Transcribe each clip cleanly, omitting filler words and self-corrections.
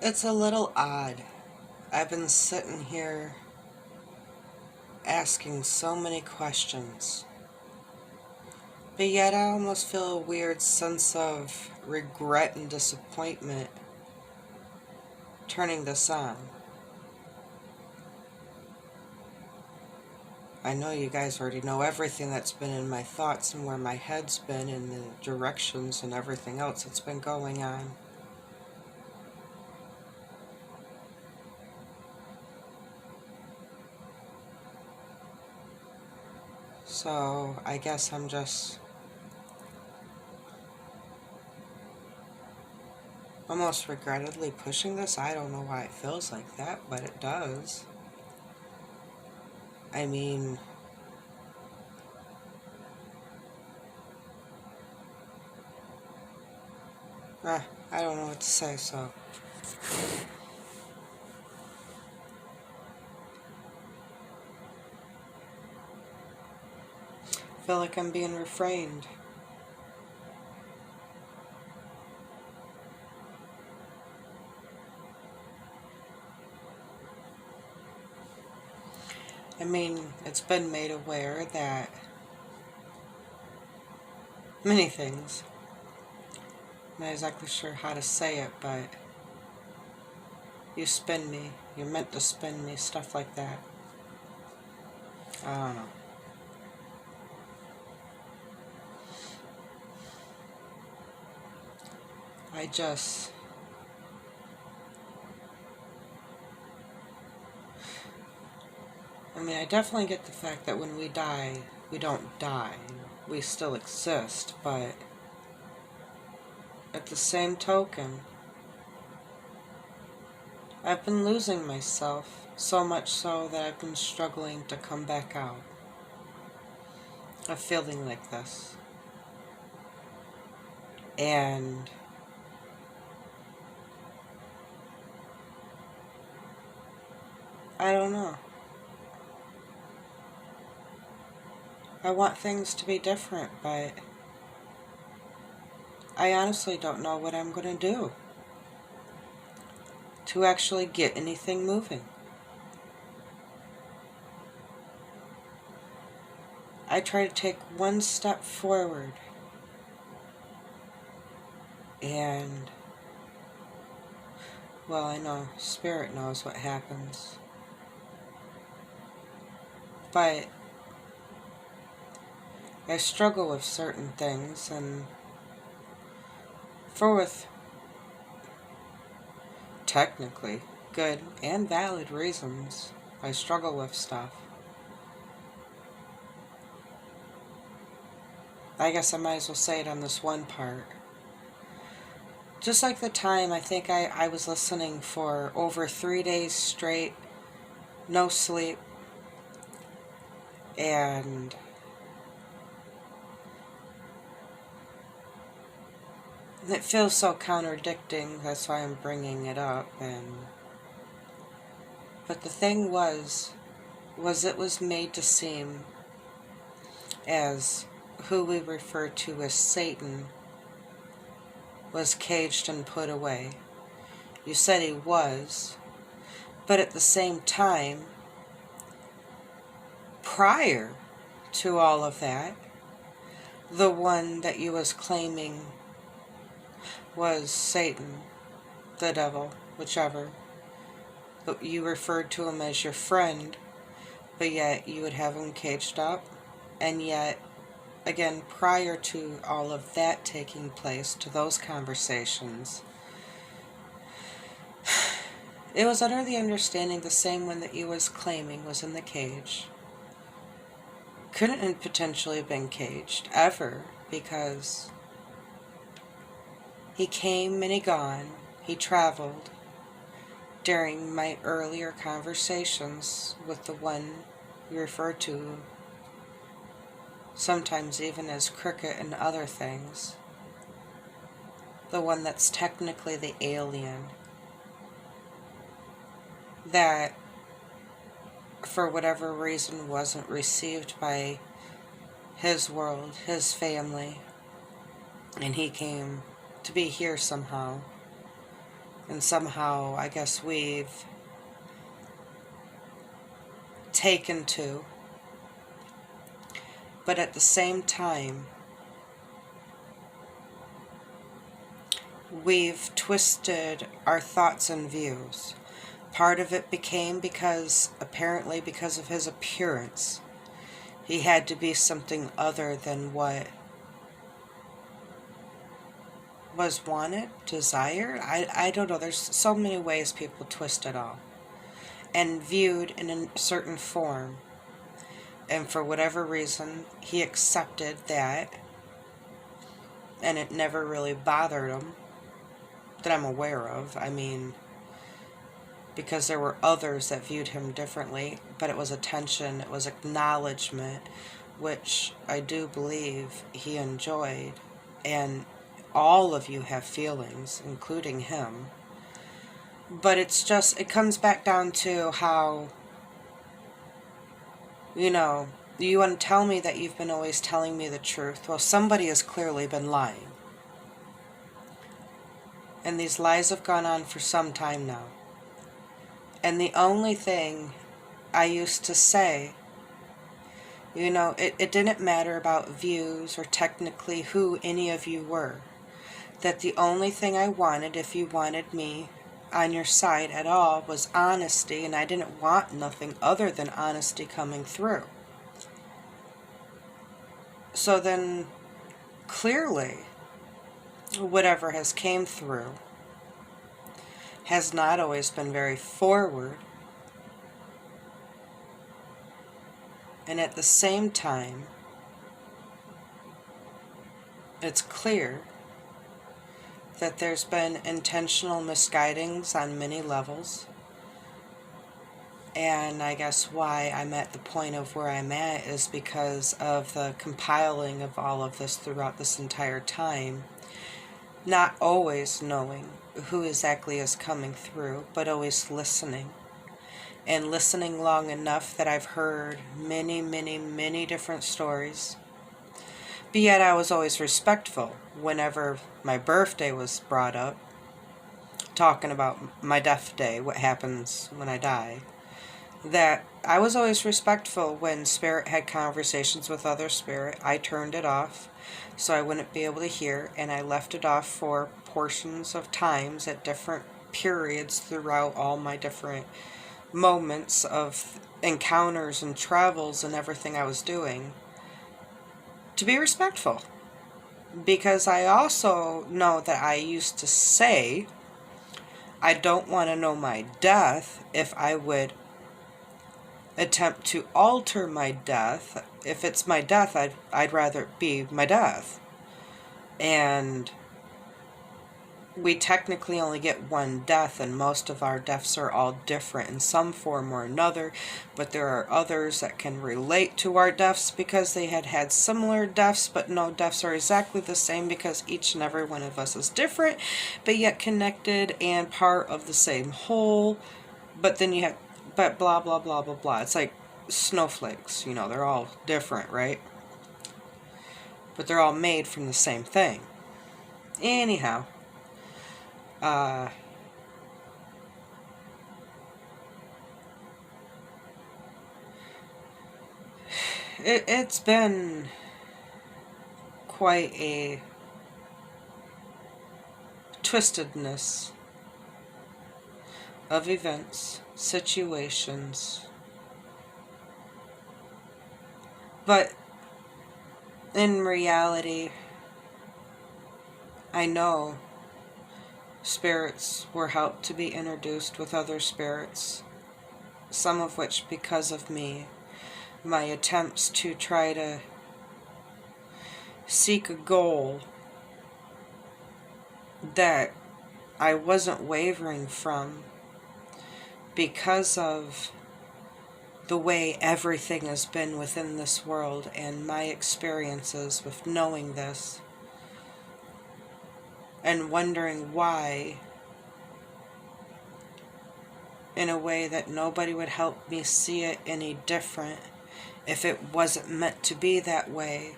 It's a little odd. I've been sitting here asking so many questions, but yet I almost feel a weird sense of regret and disappointment turning this on. I know you guys already know everything that's been in my thoughts and where my head's been and the directions and everything else that's been going on. So I guess I'm just almost regrettably pushing this. I don't know why it feels like that, but it does. I mean, I don't know what to say, so. I feel like I'm being refrained. I mean, it's been made aware that many things. I'm not exactly sure how to say it, but you spin me, you're meant to spin me, stuff like that. I don't know. I just. I mean, I definitely get the fact that when we die, we don't die. We still exist, but at the same token, I've been losing myself, so much so that I've been struggling to come back out of feeling like this. And I don't know. I want things to be different, but I honestly don't know what I'm going to do to actually get anything moving. I try to take one step forward, and, well, I know Spirit knows what happens. But I struggle with certain things, and with technically good and valid reasons, I struggle with stuff. I guess I might as well say it on this one part. Just like the time I think I was listening for over 3 days straight, no sleep, and it feels so contradicting, that's why I'm bringing it up. But the thing was it was made to seem as who we refer to as Satan was caged and put away. You said he was, but at the same time, prior to all of that, the one that you was claiming was Satan, the devil, whichever. You referred to him as your friend, but yet you would have him caged up, and yet, again, prior to all of that taking place, to those conversations, it was under the understanding the same one that you was claiming was in the cage couldn't potentially have been caged, ever, because he came and he gone, he traveled during my earlier conversations with the one you refer to sometimes even as Cricket and other things. The one that's technically the alien. That, for whatever reason, wasn't received by his world, his family, and he came to be here somehow. And somehow, I guess we've taken to. But at the same time, we've twisted our thoughts and views. Part of it became apparently because of his appearance. He had to be something other than what was wanted, desired. I don't know. There's so many ways people twist it all. And viewed in a certain form. And for whatever reason, he accepted that. And it never really bothered him, that I'm aware of. I mean, because there were others that viewed him differently, but it was attention, it was acknowledgement, which I do believe he enjoyed. And all of you have feelings, including him. But it's just, it comes back down to how, you want to tell me that you've been always telling me the truth. Well, somebody has clearly been lying. And these lies have gone on for some time now. And the only thing I used to say, it didn't matter about views or technically who any of you were. That the only thing I wanted, if you wanted me on your side at all, was honesty, and I didn't want nothing other than honesty coming through. So then, clearly, whatever has came through has not always been very forward. And at the same time, it's clear that there's been intentional misguidings on many levels. And I guess why I'm at the point of where I'm at is because of the compiling of all of this throughout this entire time. Not always knowing who exactly is coming through, but always listening. And listening long enough that I've heard many, many, many different stories. But yet I was always respectful whenever my birthday was brought up, talking about my death day, what happens when I die. That I was always respectful when spirit had conversations with other spirit. I turned it off so I wouldn't be able to hear, and I left it off for portions of times at different periods throughout all my different moments of encounters and travels and everything I was doing, to be respectful. Because I also know that I used to say, I don't want to know my death if I would attempt to alter my death. If it's my death, I'd rather it be my death. And we technically only get one death, and most of our deaths are all different in some form or another, but there are others that can relate to our deaths because they had had similar deaths, but no deaths are exactly the same because each and every one of us is different, but yet connected and part of the same whole. But then you have, but blah, blah, blah, blah, blah. It's like snowflakes, they're all different, right? But they're all made from the same thing. Anyhow, it's been quite a twistedness of events, situations, but in reality, I know spirits were helped to be introduced with other spirits, some of which because of me, my attempts to try to seek a goal that I wasn't wavering from because of the way everything has been within this world and my experiences with knowing this and wondering why, in a way that nobody would help me see it any different if it wasn't meant to be that way.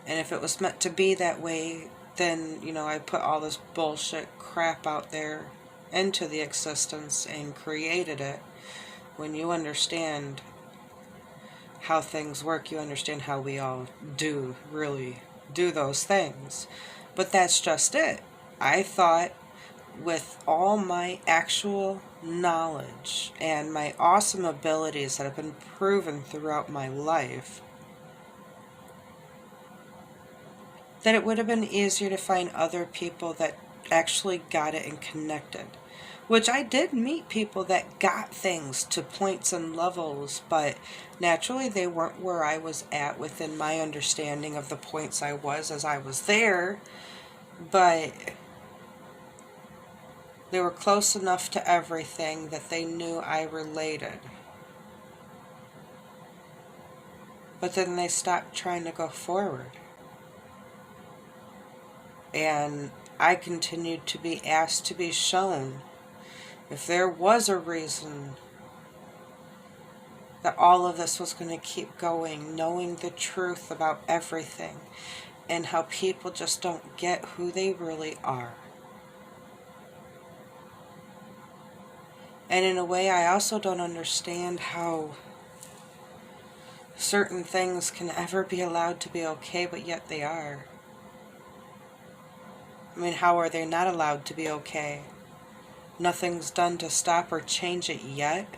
And if it was meant to be that way, then, I put all this bullshit crap out there into the existence and created it. When you understand how things work, you understand how we all do really do those things. But that's just it. I thought, with all my actual knowledge and my awesome abilities that have been proven throughout my life, that it would have been easier to find other people that actually got it and connected. Which I did meet people that got things to points and levels, but naturally they weren't where I was at within my understanding of the points I was as I was there. But they were close enough to everything that they knew I related. But then they stopped trying to go forward. And I continued to be asked to be shown if there was a reason that all of this was going to keep going, knowing the truth about everything and how people just don't get who they really are. And in a way, I also don't understand how certain things can ever be allowed to be okay, but yet they are. I mean, how are they not allowed to be okay? Nothing's done to stop or change it yet,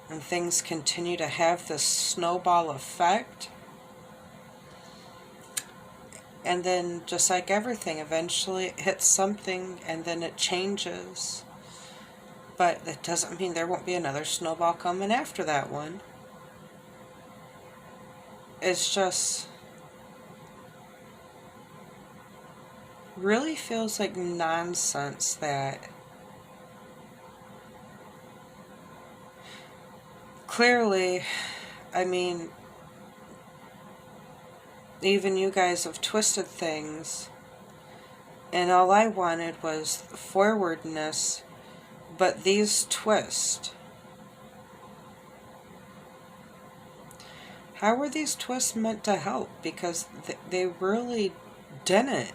and things continue to have this snowball effect. And then, just like everything, eventually it hits something and then it changes. But that doesn't mean there won't be another snowball coming after that one. It's just really feels like nonsense that clearly, I mean, even you guys have twisted things, and all I wanted was forwardness, but these twists. How were these twists meant to help? Because they really didn't.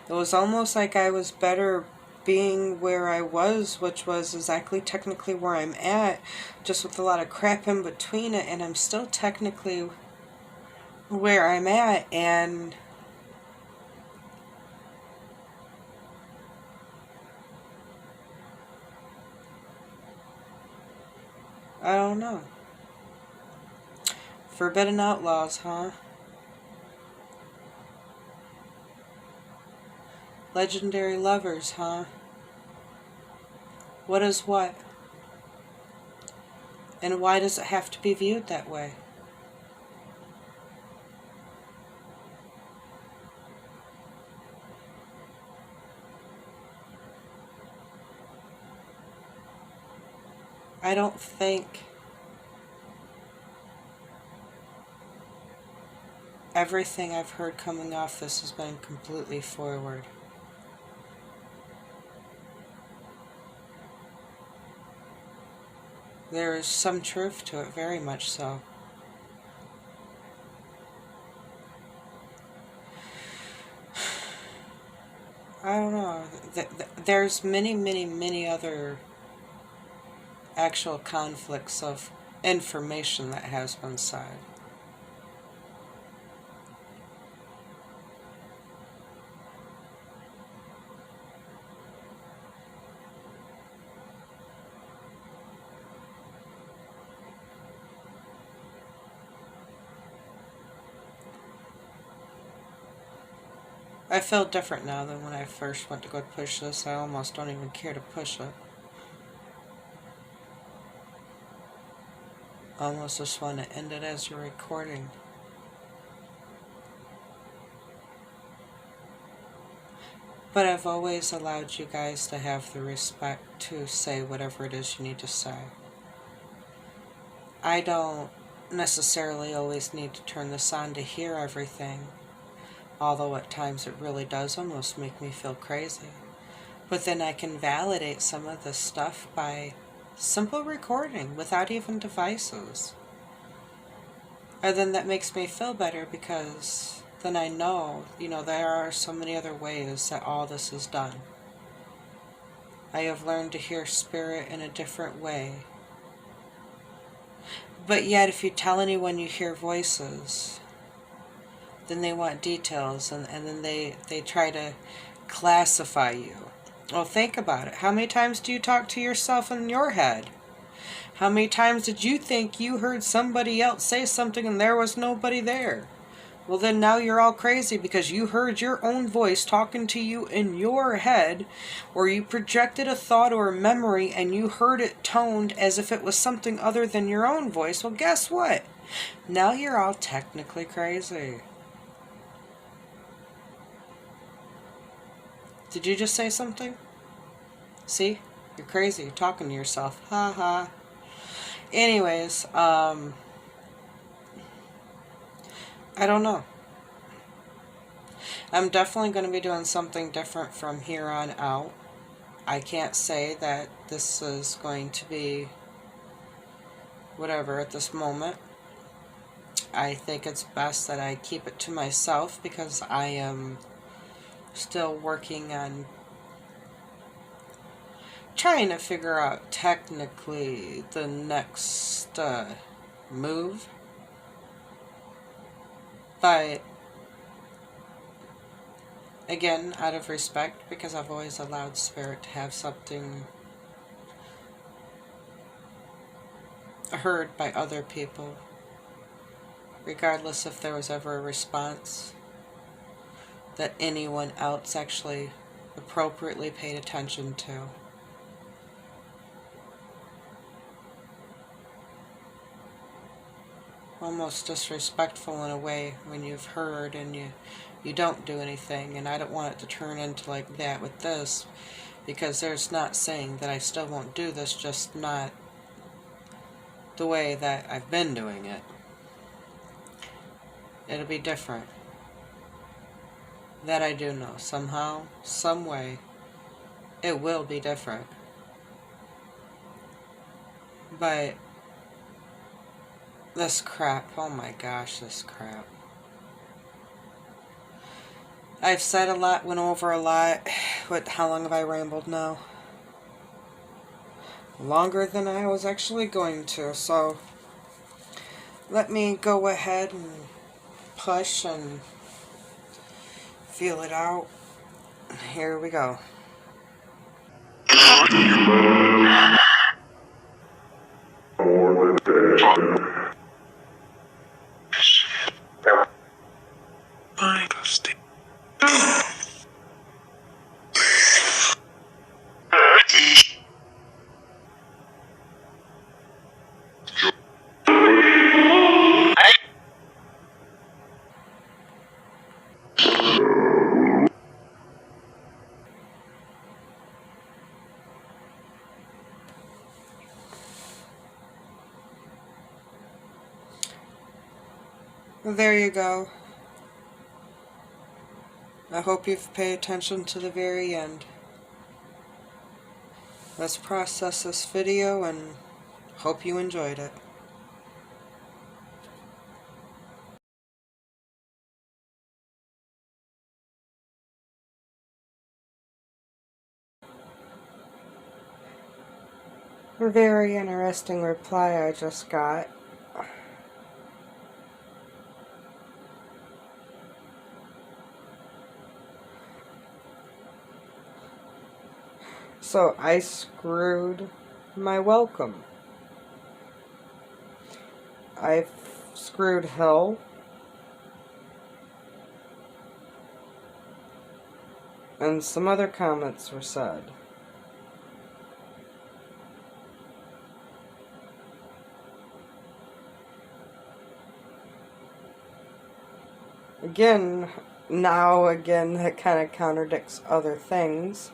It was almost like I was better being where I was, which was exactly technically where I'm at, just with a lot of crap in between it, and I'm still technically where I'm at, and I don't know. Forbidden Outlaws, huh? Legendary Lovers, huh? What is what? And why does it have to be viewed that way? I don't think everything I've heard coming off this has been completely forward. There is some truth to it, very much so. I don't know. There's many other actual conflicts of information that has been said. I feel different now than when I first went to go push this. I almost don't even care to push it. I almost just want to end it as you're recording. But I've always allowed you guys to have the respect to say whatever it is you need to say. I don't necessarily always need to turn this on to hear everything, although at times it really does almost make me feel crazy. But then I can validate some of this stuff by simple recording without even devices. And then that makes me feel better, because then I know, there are so many other ways that all this is done. I have learned to hear spirit in a different way. But yet, if you tell anyone you hear voices, then they want details, and then they try to classify you. Well, think about it. How many times do you talk to yourself in your head? How many times did you think you heard somebody else say something and there was nobody there? Well, then now you're all crazy because you heard your own voice talking to you in your head, or you projected a thought or a memory and you heard it toned as if it was something other than your own voice. Well, guess what? Now you're all technically crazy. Did you just say something? See? You're crazy. You're talking to yourself. Ha ha. Anyways, I don't know. I'm definitely going to be doing something different from here on out. I can't say that this is going to be whatever at this moment. I think it's best that I keep it to myself because I am still working on trying to figure out technically the next move. But again, out of respect, because I've always allowed Spirit to have something heard by other people, regardless if there was ever a response that anyone else actually appropriately paid attention to. Almost disrespectful in a way when you've heard and you don't do anything, and I don't want it to turn into like that with this, because there's not saying that I still won't do this, just not the way that I've been doing it. It'll be different. That I do know. Somehow, some way, it will be different. But this crap, oh my gosh, this crap. I've said a lot, went over a lot. How long have I rambled now? Longer than I was actually going to, so let me go ahead and push and feel it out. Here we go. There you go. I hope you've paid attention to the very end. Let's process this video and hope you enjoyed it. A very interesting reply I just got. So I screwed my welcome. I've screwed hell. And some other comments were said. Again, that kind of contradicts other things.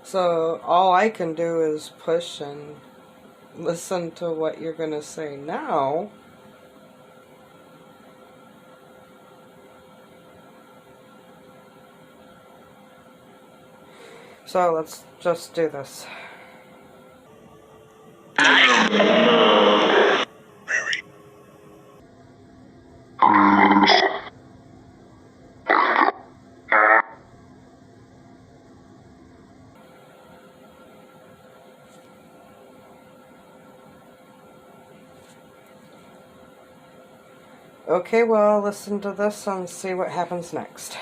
So all I can do is push and listen to what you're going to say now. So let's just do this. Okay, well, listen to this and see what happens next.